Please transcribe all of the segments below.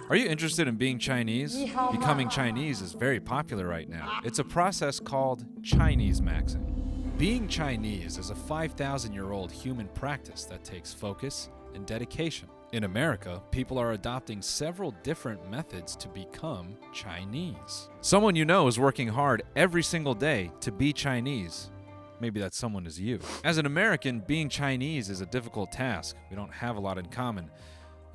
Are you interested in being Chinese? Becoming Chinese is very popular right now. It's a process called Chinesemaxxing. Being Chinese is a 5,000-year-old human practice that takes focus and dedication. In America, people are adopting several different methods to become Chinese. Someone you know is working hard every single day to be Chinese. Maybe that someone is you. As an American, being Chinese is a difficult task. We don't have a lot in common,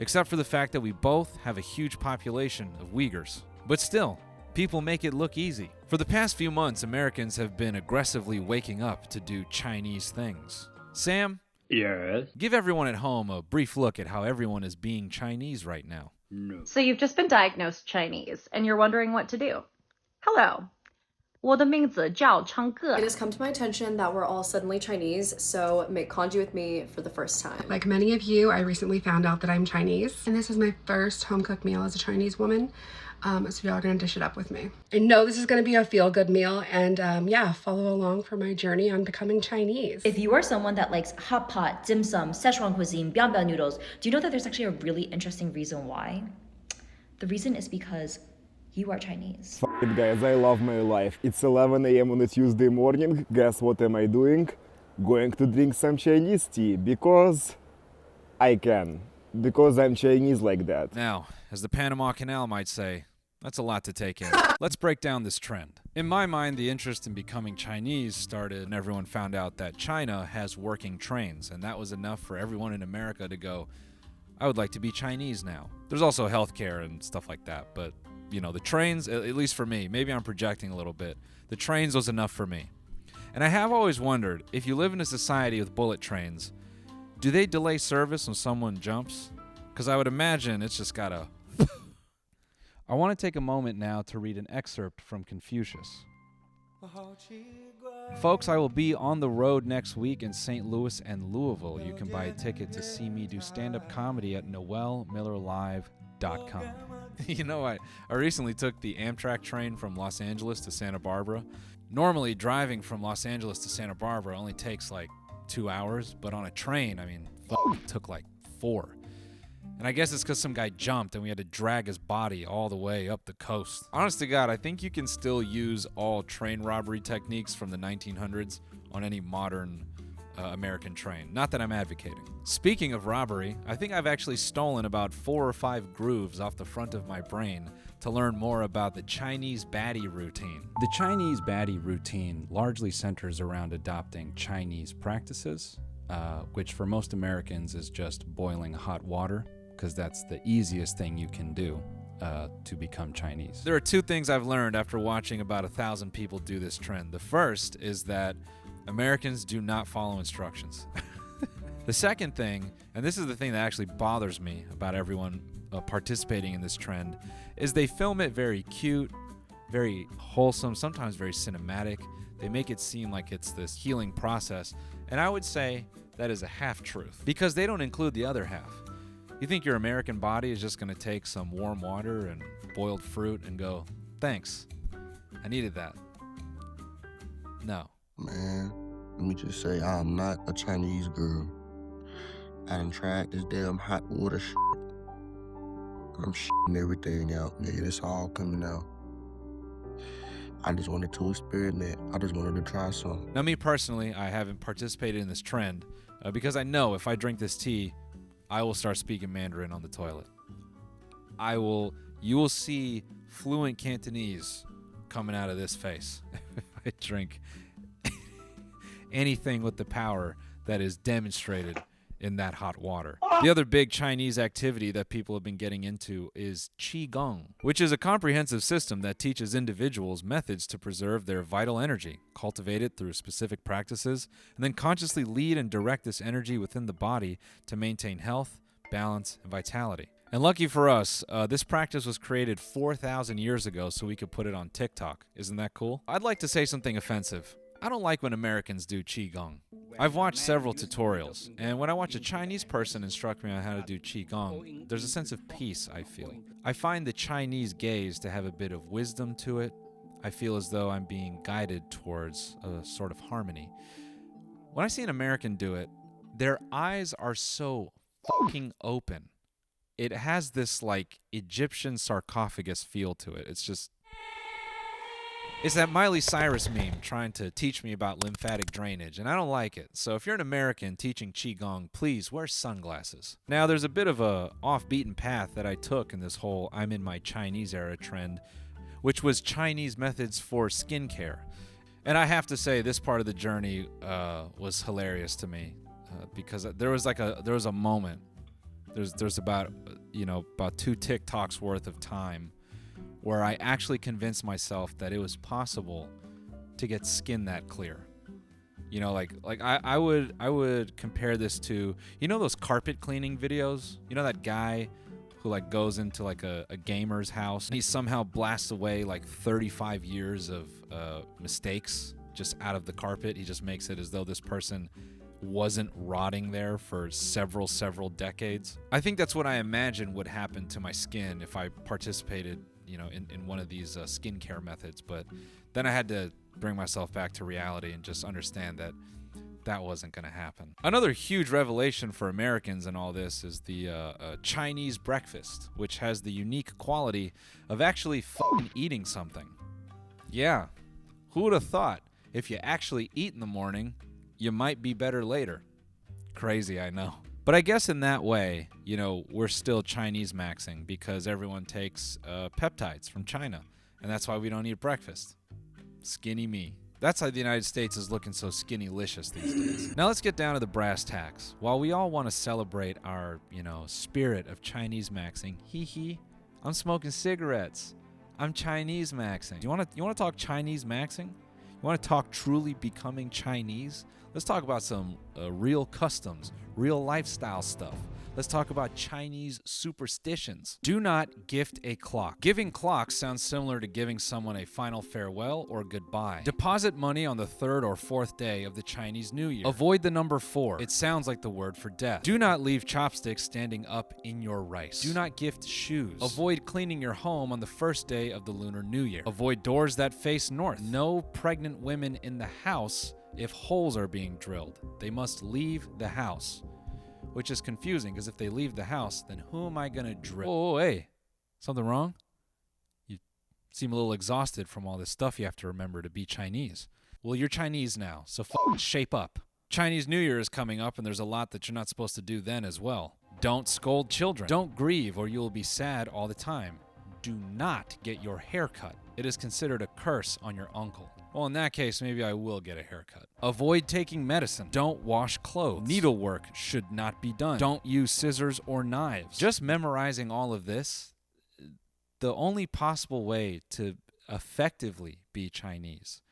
except for the fact that we both have a huge population of Uyghurs. But still, people make it look easy. For the past few months, Americans have been aggressively waking up to do Chinese things. Sam? Yes? Give everyone at home a brief look at how everyone is being Chinese right now. No. So you've just been diagnosed Chinese, and you're wondering what to do. Hello. 我的名字叫昌哥. It has come to my attention that we're all suddenly Chinese, so make kanji with me for the first time. Like many of you, I recently found out that I'm Chinese, and this is my first home-cooked meal as a Chinese woman, so y'all are gonna dish it up with me. I know this is gonna be a feel-good meal, and yeah, follow along for my journey on becoming Chinese. If you are someone that likes hot pot, dim sum, Szechuan cuisine, biang biang noodles, do you know that there's actually a really interesting reason why? The reason is because you are Chinese. F it, guys, I love my life. It's 11 a.m. on a Tuesday morning. Guess what am I doing? Going to drink some Chinese tea because I can. Because I'm Chinese like that. Now, as the Panama Canal might say, that's a lot to take in. Let's break down this trend. In my mind, the interest in becoming Chinese started and everyone found out that China has working trains, and that was enough for everyone in America to go, I would like to be Chinese now. There's also healthcare and stuff like that, but you know, the trains, at least for me, maybe I'm projecting a little bit, the trains was enough for me. And I have always wondered, if you live in a society with bullet trains, do they delay service when someone jumps? Because I would imagine it's just gotta... I want to take a moment now to read an excerpt from Confucius. Folks, I will be on the road next week in St. Louis and Louisville. You can buy a ticket to see me do stand-up comedy at noelmillerlive.com. You know, I recently took the Amtrak train from Los Angeles to Santa Barbara. Normally, driving from Los Angeles to Santa Barbara only takes like 2 hours, but on a train, I mean, it took like 4. And I guess it's because some guy jumped and we had to drag his body all the way up the coast. Honest to God, I think you can still use all train robbery techniques from the 1900s on any modern American train. Not that I'm advocating. Speaking of robbery, I think I've actually stolen about 4 or 5 grooves off the front of my brain to learn more about the Chinese baddie routine. The Chinese baddie routine largely centers around adopting Chinese practices, which for most Americans is just boiling hot water, because that's the easiest thing you can do to become Chinese. There are 2 things I've learned after watching about 1,000 people do this trend. The first is that Americans do not follow instructions. The second thing, and this is the thing that actually bothers me about everyone participating in this trend, is they film it very cute, very wholesome, sometimes very cinematic. They make it seem like it's this healing process, and I would say that is a half-truth, because they don't include the other half. You think your American body is just going to take some warm water and boiled fruit and go, thanks, I needed that? No. Man, let me just say, I'm not a Chinese girl. I done tried this damn hot water shit. I'm shitting everything out, nigga. It's all coming out. I just wanted to experiment. I just wanted to try something. Now, me personally, I haven't participated in this trend because I know if I drink this tea, I will start speaking Mandarin on the toilet. You will see fluent Cantonese coming out of this face if I drink anything with the power that is demonstrated in that hot water. The other big Chinese activity that people have been getting into is Qigong, which is a comprehensive system that teaches individuals methods to preserve their vital energy, cultivate it through specific practices, and then consciously lead and direct this energy within the body to maintain health, balance, and vitality. And lucky for us, this practice was created 4,000 years ago so we could put it on TikTok. Isn't that cool? I'd like to say something offensive. I don't like when Americans do Qigong. I've watched several tutorials, and when I watch a Chinese person instruct me on how to do Qigong, there's a sense of peace I feel. I find the Chinese gaze to have a bit of wisdom to it. I feel as though I'm being guided towards a sort of harmony. When I see an American do it, their eyes are so fucking open. It has this like Egyptian sarcophagus feel to it. It's that Miley Cyrus meme trying to teach me about lymphatic drainage, and I don't like it. So if you're an American teaching Qigong, please wear sunglasses. Now, there's a bit of a off-beaten path that I took in this whole I'm in my Chinese era trend, which was Chinese methods for skincare. And I have to say, this part of the journey was hilarious to me because there was a moment. There's about 2 TikToks worth of time where I actually convinced myself that it was possible to get skin that clear. You know, I would compare this to, those carpet cleaning videos? You know that guy who like goes into like a gamer's house and he somehow blasts away like 35 years of mistakes just out of the carpet. He just makes it as though this person wasn't rotting there for several decades. I think that's what I imagine would happen to my skin if I participated in one of these skincare methods. But then I had to bring myself back to reality and just understand that that wasn't going to happen. Another huge revelation for Americans in all this is the Chinese breakfast, which has the unique quality of actually fucking eating something. Yeah, who would have thought if you actually eat in the morning, you might be better later? Crazy, I know. But I guess in that way, we're still Chinesemaxxing because everyone takes peptides from China, and that's why we don't eat breakfast. Skinny me. That's why the United States is looking so skinny-licious these days. Now let's get down to the brass tacks. While we all want to celebrate our, spirit of Chinesemaxxing, I'm smoking cigarettes. I'm Chinesemaxxing. You want to talk Chinesemaxxing? You want to talk truly becoming Chinese? Let's talk about some real customs, real lifestyle stuff. Let's talk about Chinese superstitions. Do not gift a clock. Giving clocks sounds similar to giving someone a final farewell or goodbye. Deposit money on the 3rd or 4th day of the Chinese New Year. Avoid the number 4. It sounds like the word for death. Do not leave chopsticks standing up in your rice. Do not gift shoes. Avoid cleaning your home on the 1st day of the Lunar New Year. Avoid doors that face north. No pregnant women in the house if holes are being drilled. They must leave the house. Which is confusing, because if they leave the house, then who am I going to drill? Oh, hey, something wrong? You seem a little exhausted from all this stuff you have to remember to be Chinese. Well, you're Chinese now, so shape up. Chinese New Year is coming up, and there's a lot that you're not supposed to do then as well. Don't scold children. Don't grieve, or you will be sad all the time. Do not get your hair cut. It is considered a curse on your uncle. Well, in that case, maybe I will get a haircut. Avoid taking medicine. Don't wash clothes. Needlework should not be done. Don't use scissors or knives. Just memorizing all of this, the only possible way to effectively be Chinese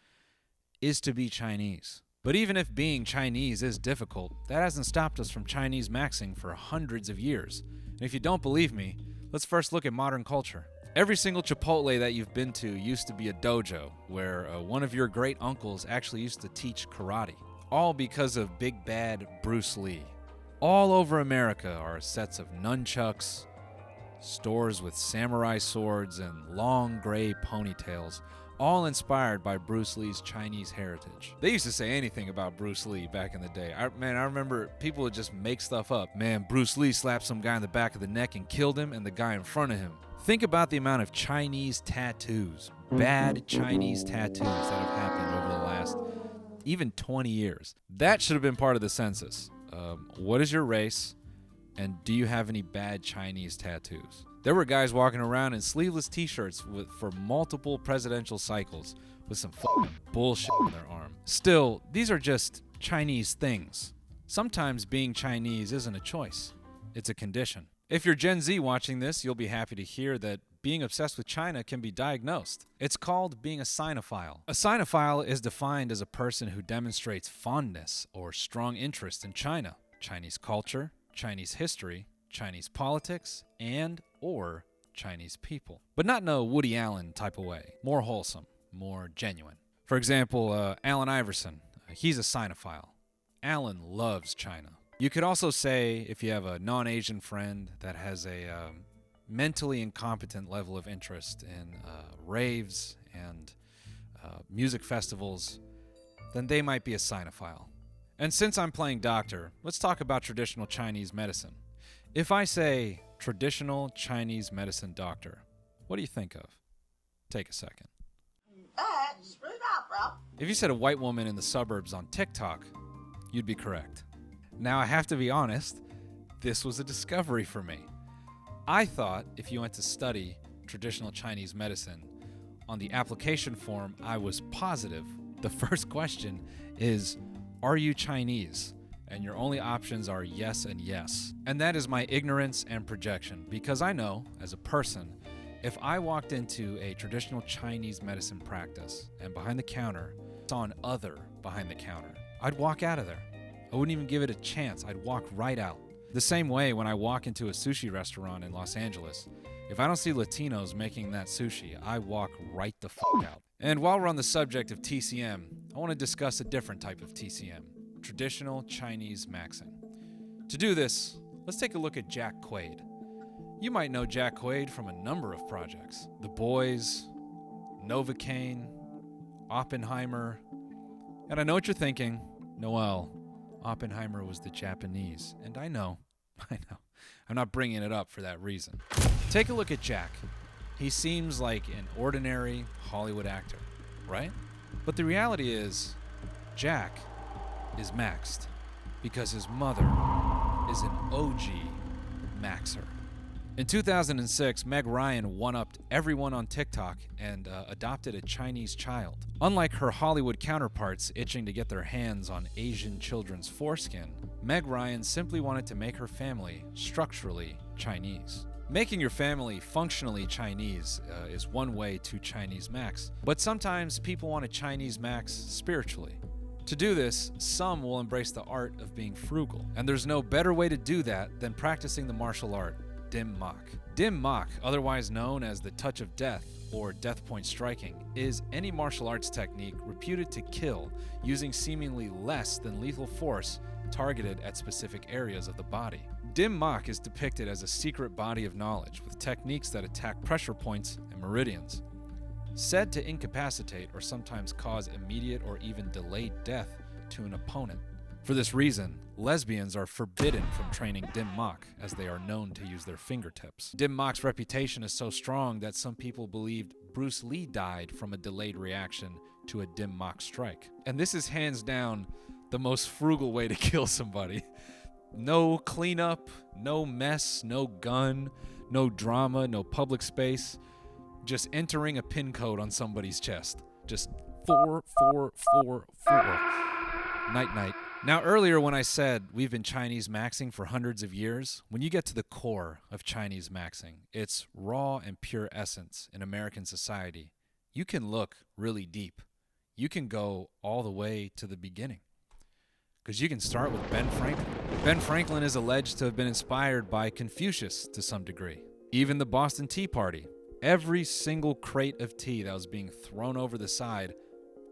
is to be Chinese. But even if being Chinese is difficult, that hasn't stopped us from Chinesemaxxing for hundreds of years. And if you don't believe me, let's first look at modern culture. Every single Chipotle that you've been to used to be a dojo where one of your great uncles actually used to teach karate. All because of big bad Bruce Lee. All over America are sets of nunchucks, stores with samurai swords and long gray ponytails, all inspired by Bruce Lee's Chinese heritage. They used to say anything about Bruce Lee back in the day. I remember people would just make stuff up. Man, Bruce Lee slapped some guy in the back of the neck and killed him, and the guy in front of him. Think about the amount of Chinese tattoos, bad Chinese tattoos that have happened over the last even 20 years. That should have been part of the census. What is your race, and do you have any bad Chinese tattoos? There were guys walking around in sleeveless t-shirts for multiple presidential cycles with some fucking bullshit on their arm. Still, these are just Chinese things. Sometimes being Chinese isn't a choice. It's a condition. If you're Gen Z watching this, you'll be happy to hear that being obsessed with China can be diagnosed. It's called being a sinophile. A sinophile is defined as a person who demonstrates fondness or strong interest in China, Chinese culture, Chinese history, Chinese politics, and or Chinese people. But not in a Woody Allen type of way. More wholesome, more genuine. For example, Allen Iverson, he's a sinophile. Allen loves China. You could also say, if you have a non-Asian friend that has a mentally incompetent level of interest in raves and music festivals, then they might be a sinophile. And since I'm playing doctor, let's talk about traditional Chinese medicine. If I say traditional Chinese medicine doctor, what do you think of? Take a second. If you said a white woman in the suburbs on TikTok, you'd be correct. Now, I have to be honest, this was a discovery for me. I thought if you went to study traditional Chinese medicine, on the application form, I was positive. The first question is, are you Chinese? And your only options are yes and yes. And that is my ignorance and projection, because I know, as a person, if I walked into a traditional Chinese medicine practice and behind the counter saw an other behind the counter, I'd walk out of there. I wouldn't even give it a chance. I'd walk right out. The same way when I walk into a sushi restaurant in Los Angeles, if I don't see Latinos making that sushi, I walk right the fuck out. And while we're on the subject of TCM, I want to discuss a different type of TCM, traditional Chinesemaxxing. To do this, let's take a look at Jack Quaid. You might know Jack Quaid from a number of projects. The Boys, Novocaine, Oppenheimer. And I know what you're thinking, Noel, Oppenheimer was the Japanese. And I know. I'm not bringing it up for that reason. Take a look at Jack. He seems like an ordinary Hollywood actor, right? But the reality is, Jack is maxed because his mother is an OG maxer. In 2006, Meg Ryan one-upped everyone on TikTok and adopted a Chinese child. Unlike her Hollywood counterparts itching to get their hands on Asian children's foreskin, Meg Ryan simply wanted to make her family structurally Chinese. Making your family functionally Chinese is one way to Chinese max, but sometimes people want to Chinese max spiritually. To do this, some will embrace the art of being frugal, and there's no better way to do that than practicing the martial art, Dim Mak. Dim Mak, otherwise known as the touch of death or death point striking, is any martial arts technique reputed to kill using seemingly less than lethal force targeted at specific areas of the body. Dim Mak is depicted as a secret body of knowledge with techniques that attack pressure points and meridians, said to incapacitate or sometimes cause immediate or even delayed death to an opponent. For this reason, lesbians are forbidden from training Dim Mak, as they are known to use their fingertips. Dim Mak's reputation is so strong that some people believed Bruce Lee died from a delayed reaction to a Dim Mak strike. And this is hands down the most frugal way to kill somebody. No cleanup, no mess, no gun, no drama, no public space. Just entering a pin code on somebody's chest. Just 44444. Night night. Now earlier when I said we've been Chinesemaxxing for hundreds of years, when you get to the core of Chinesemaxxing, its raw and pure essence in American society, you can look really deep. You can go all the way to the beginning. Because you can start with Ben Franklin. Ben Franklin is alleged to have been inspired by Confucius to some degree. Even the Boston Tea Party. Every single crate of tea that was being thrown over the side,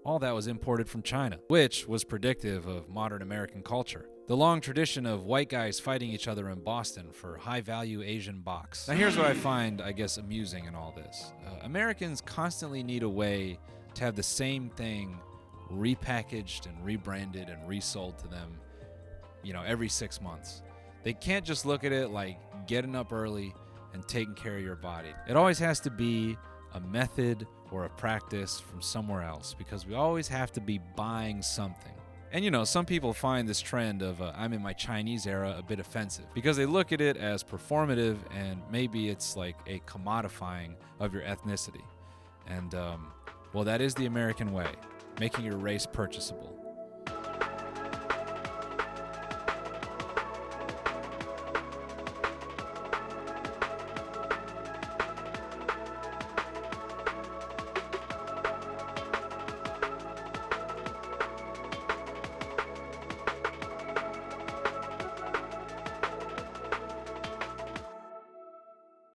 all that was imported from China, which was predictive of modern American culture. The long tradition of white guys fighting each other in Boston for high-value Asian box. Now here's what I find, amusing in all this. Americans constantly need a way to have the same thing repackaged and rebranded and resold to them, every 6 months. They can't just look at it like getting up early and taking care of your body. It always has to be a method or a practice from somewhere else, because we always have to be buying something. And some people find this trend of I'm in my Chinese era a bit offensive, because they look at it as performative and maybe it's like a commodifying of your ethnicity. And, that is the American way, making your race purchasable.